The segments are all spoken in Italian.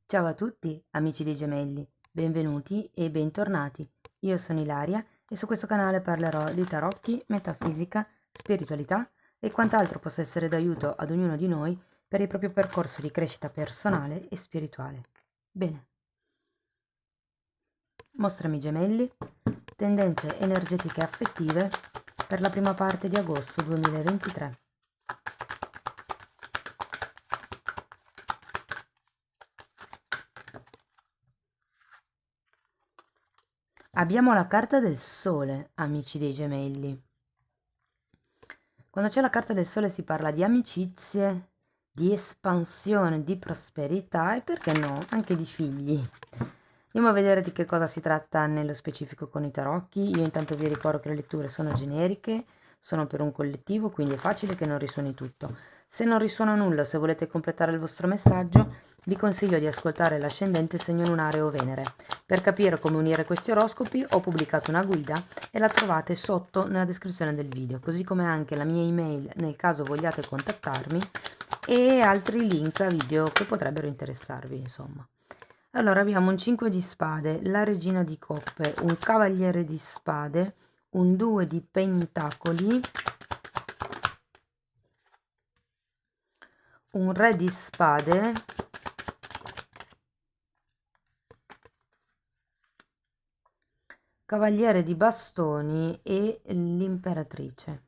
Ciao a tutti, amici dei gemelli, benvenuti e bentornati. Io sono Ilaria e su questo canale parlerò di tarocchi, metafisica, spiritualità e quant'altro possa essere d'aiuto ad ognuno di noi per il proprio percorso di crescita personale e spirituale. Bene, mostrami gemelli, tendenze energetiche e affettive per la prima parte di agosto 2023. Abbiamo la carta del sole, amici dei gemelli. Quando c'è la carta del sole si parla di amicizie, di espansione, di prosperità e perché no, anche di figli. Andiamo a vedere di che cosa si tratta nello specifico con i tarocchi. Io intanto vi ricordo che le letture sono generiche, sono per un collettivo, quindi è facile che non risuoni tutto. Se non risuona nulla, se volete completare il vostro messaggio, vi consiglio di ascoltare l'ascendente, segno lunare o Venere. Per capire come unire questi oroscopi ho pubblicato una guida e la trovate sotto nella descrizione del video, così come anche la mia email nel caso vogliate contattarmi e altri link a video che potrebbero interessarvi, insomma. Allora abbiamo un 5 di spade, la regina di coppe, un cavaliere di spade, un 2 di pentacoli, un re di spade, cavaliere di bastoni e l'imperatrice.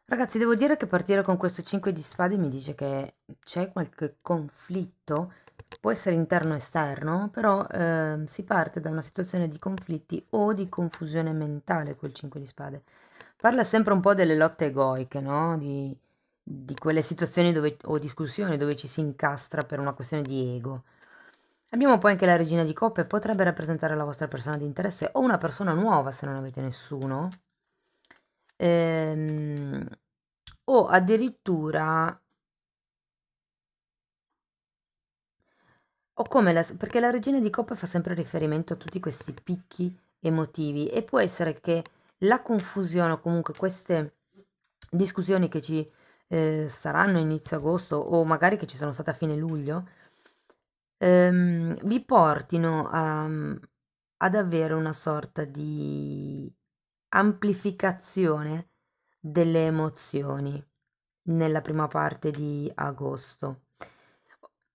Ragazzi, devo dire che partire con questo 5 di spade mi dice che c'è qualche conflitto, può essere interno o esterno, però si parte da una situazione di conflitti o di confusione mentale col 5 di spade. Parla sempre un po' delle lotte egoiche, no? Di quelle situazioni dove, o discussioni dove ci si incastra per una questione di ego. Abbiamo poi anche la regina di coppe, potrebbe rappresentare la vostra persona di interesse o una persona nuova se non avete nessuno. Ehm, o addirittura o come perché la regina di coppe fa sempre riferimento a tutti questi picchi emotivi e può essere che la confusione o comunque queste discussioni che ci saranno a inizio agosto o magari che ci sono state a fine luglio vi portino ad avere una sorta di amplificazione delle emozioni nella prima parte di agosto.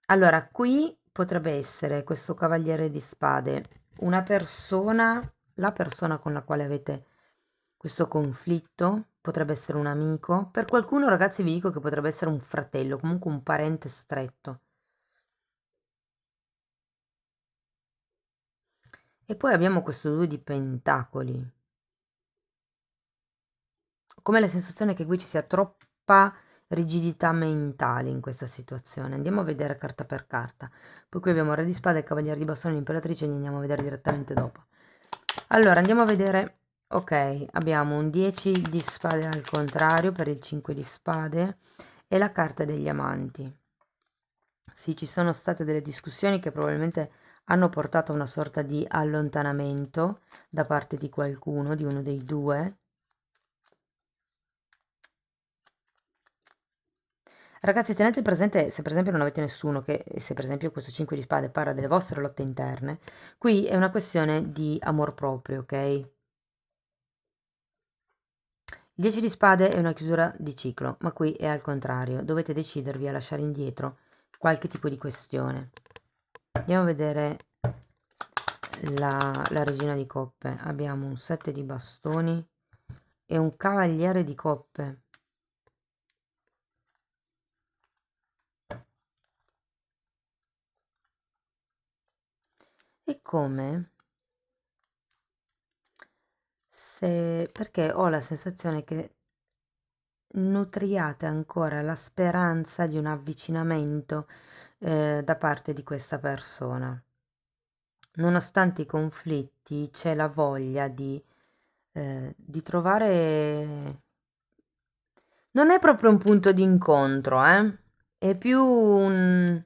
Allora, qui potrebbe essere questo cavaliere di spade, una persona, la persona con la quale avete questo conflitto, potrebbe essere un amico. Per qualcuno, ragazzi, vi dico che potrebbe essere un fratello, comunque un parente stretto. E poi abbiamo questo 2 di pentacoli. Come la sensazione che qui ci sia troppa rigidità mentale in questa situazione. Andiamo a vedere carta per carta. Poi qui abbiamo il re di spade, il cavaliere di bastoni, l'imperatrice, e li andiamo a vedere direttamente dopo. Allora, andiamo a vedere. Ok, abbiamo un 10 di spade al contrario per il 5 di spade e la carta degli amanti. Sì, ci sono state delle discussioni che probabilmente hanno portato a una sorta di allontanamento da parte di qualcuno, di uno dei due. Ragazzi, tenete presente, se per esempio non avete nessuno, che se per esempio questo 5 di spade parla delle vostre lotte interne, qui è una questione di amor proprio, ok? Il 10 di spade è una chiusura di ciclo, ma qui è al contrario, dovete decidervi a lasciare indietro qualche tipo di questione. Andiamo a vedere la regina di coppe. Abbiamo un 7 di bastoni e un cavaliere di coppe. E come se, perché ho la sensazione che nutriate ancora la speranza di un avvicinamento da parte di questa persona. Nonostante i conflitti, c'è la voglia di trovare. Non è proprio un punto di incontro, È più un.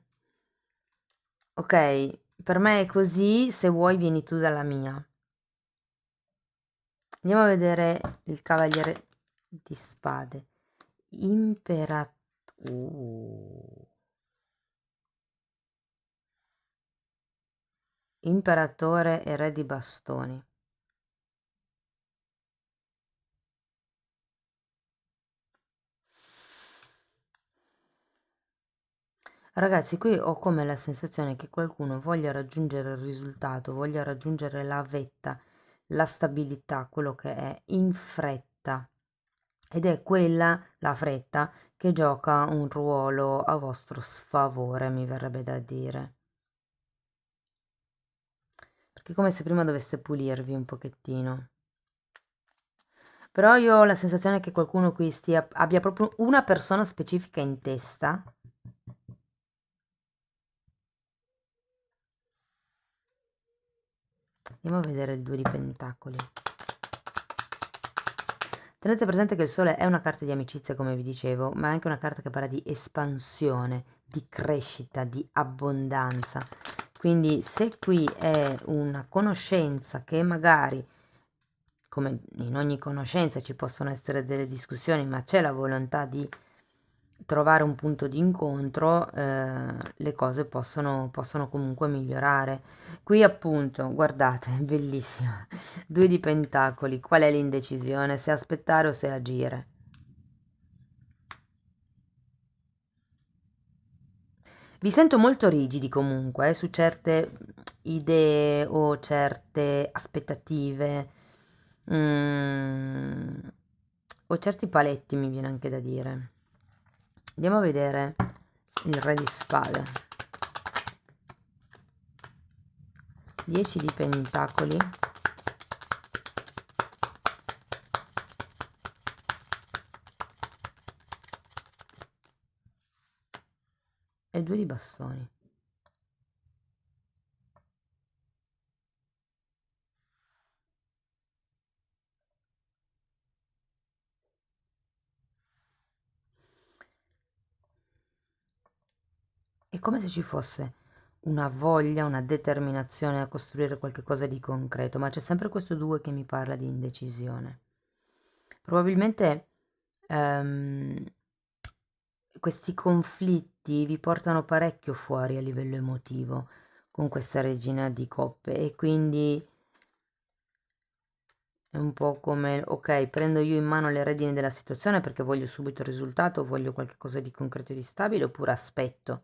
Ok, per me è così, se vuoi vieni tu dalla mia. Andiamo a vedere il cavaliere di spade. Imperatore. Imperatore e re di bastoni. Ragazzi, qui ho come la sensazione che qualcuno voglia raggiungere il risultato, voglia raggiungere la vetta, la stabilità, quello che è in fretta. Ed è quella, la fretta, che gioca un ruolo a vostro sfavore, mi verrebbe da dire. Perché è come se prima dovesse pulirvi un pochettino. Però io ho la sensazione che qualcuno qui abbia proprio una persona specifica in testa. Andiamo a vedere il 2 di pentacoli. Tenete presente che il sole è una carta di amicizia, come vi dicevo, ma è anche una carta che parla di espansione, di crescita, di abbondanza. Quindi se qui è una conoscenza che magari, come in ogni conoscenza ci possono essere delle discussioni, ma c'è la volontà di trovare un punto di incontro, le cose possono comunque migliorare. Qui appunto, guardate, è bellissima. 2 di pentacoli, qual è l'indecisione? Se aspettare o se agire. Vi sento molto rigidi comunque, su certe idee o certe aspettative, mm, o certi paletti, mi viene anche da dire. Andiamo a vedere il re di spade. 10 di pentacoli. E 2 di bastoni. È come se ci fosse una voglia, una determinazione a costruire qualcosa di concreto, ma c'è sempre questo 2 che mi parla di indecisione. Probabilmente ehm, questi conflitti vi portano parecchio fuori a livello emotivo con questa regina di coppe e quindi è un po' come, ok, prendo io in mano le redini della situazione perché voglio subito il risultato, voglio qualcosa di concreto e di stabile, oppure aspetto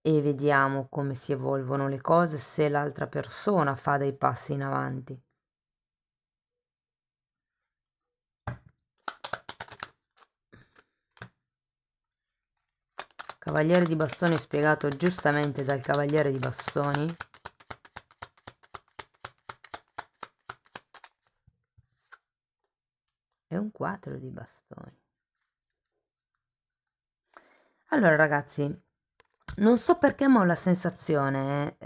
e vediamo come si evolvono le cose se l'altra persona fa dei passi in avanti. Cavaliere di bastoni spiegato giustamente dal cavaliere di bastoni. E un 4 di bastoni. Allora ragazzi, non so perché ma ho la sensazione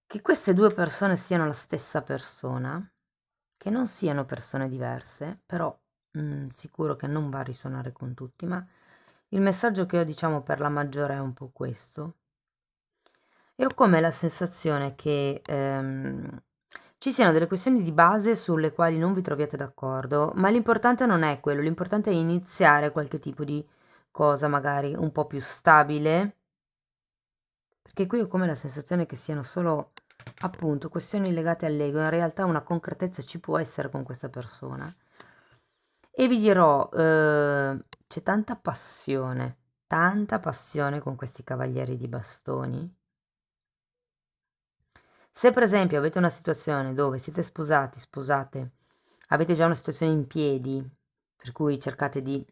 che queste due persone siano la stessa persona, che non siano persone diverse, però sicuro che non va a risuonare con tutti, ma il messaggio che ho diciamo per la maggiore è un po' questo. E ho come la sensazione che ci siano delle questioni di base sulle quali non vi troviate d'accordo, ma l'importante non è quello, l'importante è iniziare qualche tipo di cosa magari un po' più stabile, perché qui ho come la sensazione che siano solo appunto questioni legate all'ego, in realtà una concretezza ci può essere con questa persona. E vi dirò, c'è tanta passione con questi cavalieri di bastoni. Se per esempio avete una situazione dove siete sposati, sposate, avete già una situazione in piedi, per cui cercate di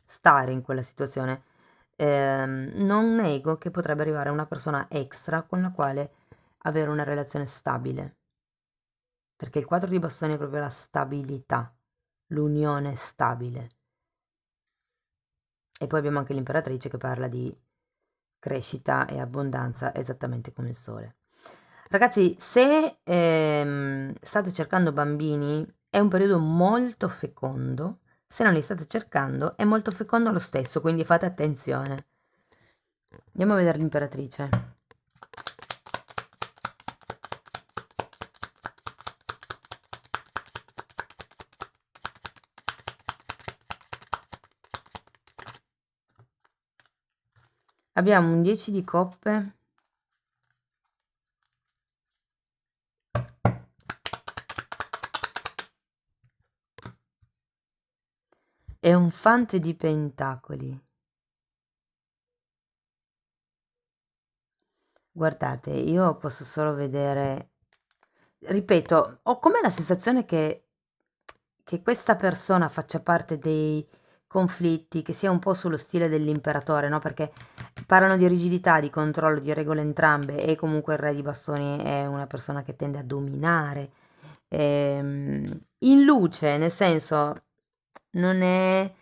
stare in quella situazione, non nego che potrebbe arrivare una persona extra con la quale avere una relazione stabile, perché il 4 di bastoni è proprio la stabilità, l'unione stabile. E poi abbiamo anche l'imperatrice che parla di crescita e abbondanza esattamente come il sole. Ragazzi, se state cercando bambini, è un periodo molto fecondo. Se non li state cercando, è molto fecondo lo stesso, quindi fate attenzione. Andiamo a vedere l'imperatrice. Abbiamo un 10 di coppe. E un fante di pentacoli. Guardate, io posso solo vedere, ripeto, ho come la sensazione che questa persona faccia parte dei conflitti, che sia un po' sullo stile dell'imperatore, no? Perché parlano di rigidità, di controllo, di regole entrambe e comunque il re di bastoni è una persona che tende a dominare. In luce, nel senso, non è...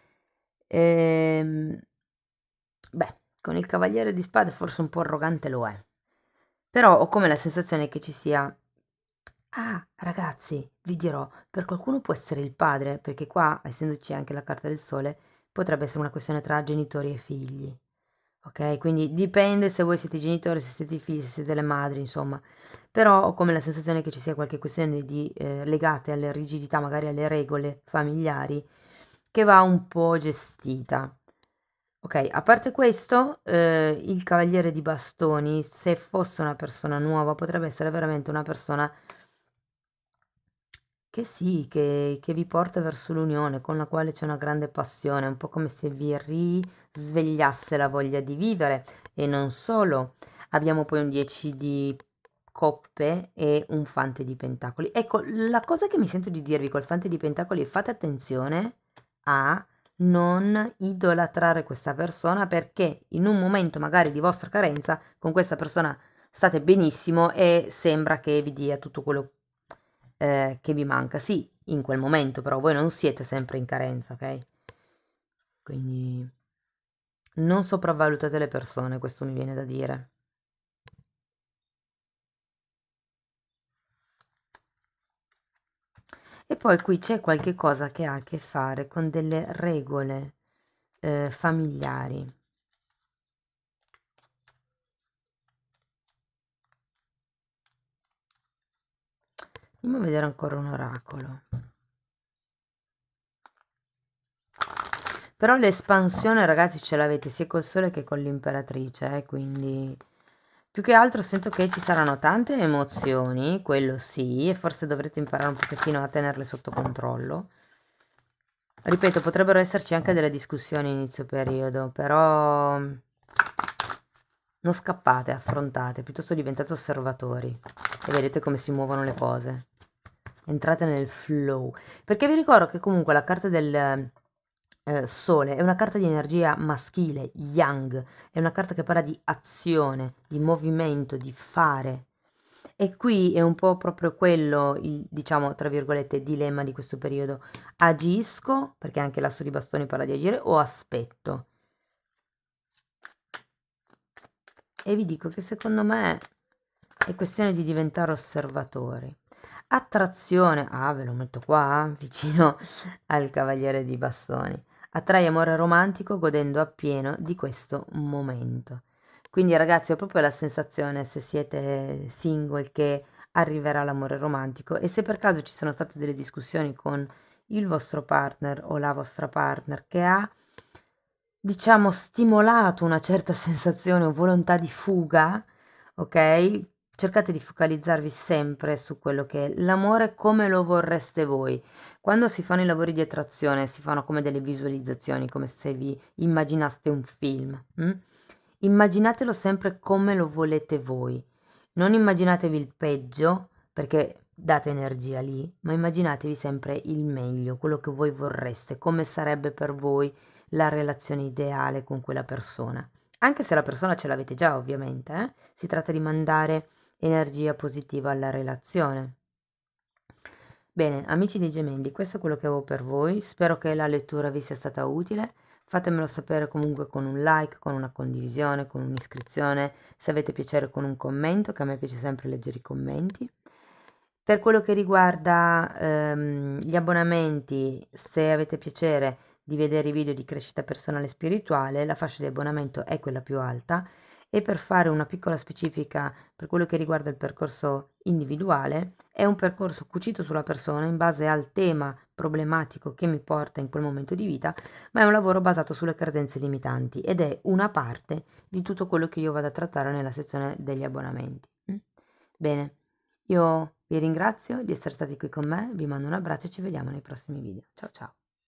ehm, beh, con il cavaliere di spade forse un po' arrogante lo è. Però ho come la sensazione che ci sia... Ah, ragazzi, vi dirò, per qualcuno può essere il padre, perché qua, essendoci anche la carta del sole, potrebbe essere una questione tra genitori e figli. Ok? Quindi dipende se voi siete i genitori, se siete i figli, se siete le madri, insomma. Però ho come la sensazione che ci sia qualche questione di, legate alle rigidità, magari alle regole familiari, che va un po' gestita. Ok, a parte questo, il cavaliere di bastoni, se fosse una persona nuova, potrebbe essere veramente una persona che sì, che vi porta verso l'unione, con la quale c'è una grande passione, un po' come se vi risvegliasse la voglia di vivere. E non solo, abbiamo poi un 10 di coppe e un fante di pentacoli. Ecco, la cosa che mi sento di dirvi col fante di pentacoli è fate attenzione a non idolatrare questa persona, perché in un momento magari di vostra carenza con questa persona state benissimo e sembra che vi dia tutto quello che vi manca. Sì, in quel momento, però voi non siete sempre in carenza, ok? Quindi non sopravvalutate le persone, questo mi viene da dire. E poi qui c'è qualche cosa che ha a che fare con delle regole familiari. Andiamo a vedere ancora un oracolo. Però l'espansione, ragazzi, ce l'avete sia col sole che con l'imperatrice, quindi più che altro sento che ci saranno tante emozioni, quello sì, e forse dovrete imparare un pochettino a tenerle sotto controllo. Ripeto, potrebbero esserci anche delle discussioni a inizio periodo, però non scappate, affrontate, piuttosto diventate osservatori e vedete come si muovono le cose. Entrate nel flow. Perché vi ricordo che comunque la carta del sole è una carta di energia maschile, yang, è una carta che parla di azione, di movimento, di fare. E qui è un po' proprio quello, il, diciamo, tra virgolette, dilemma di questo periodo. Agisco, perché anche l'asso di bastoni parla di agire, o aspetto? E vi dico che secondo me è questione di diventare osservatori. Attrazione, ah, ve lo metto qua, vicino al cavaliere di bastoni. Attrai amore romantico godendo appieno di questo momento. Quindi ragazzi, ho proprio la sensazione, se siete single, che arriverà l'amore romantico e se per caso ci sono state delle discussioni con il vostro partner o la vostra partner che ha, diciamo, stimolato una certa sensazione o volontà di fuga, ok? Cercate di focalizzarvi sempre su quello che è l'amore come lo vorreste voi. Quando si fanno i lavori di attrazione, si fanno come delle visualizzazioni, come se vi immaginaste un film. Immaginatelo sempre come lo volete voi. Non immaginatevi il peggio, perché date energia lì, ma immaginatevi sempre il meglio, quello che voi vorreste, come sarebbe per voi la relazione ideale con quella persona. Anche se la persona ce l'avete già, ovviamente, si tratta di mandare energia positiva alla relazione. Bene, amici dei gemelli, questo è quello che avevo per voi. Spero che la lettura vi sia stata utile. Fatemelo sapere comunque con un like, con una condivisione, con un'iscrizione, se avete piacere con un commento, che a me piace sempre leggere i commenti. Per quello che riguarda gli abbonamenti, se avete piacere di vedere i video di crescita personale e spirituale, la fascia di abbonamento è quella più alta e per fare una piccola specifica per quello che riguarda il percorso individuale, è un percorso cucito sulla persona in base al tema problematico che mi porta in quel momento di vita, ma è un lavoro basato sulle credenze limitanti ed è una parte di tutto quello che io vado a trattare nella sezione degli abbonamenti. Bene, io vi ringrazio di essere stati qui con me, vi mando un abbraccio e ci vediamo nei prossimi video. Ciao ciao!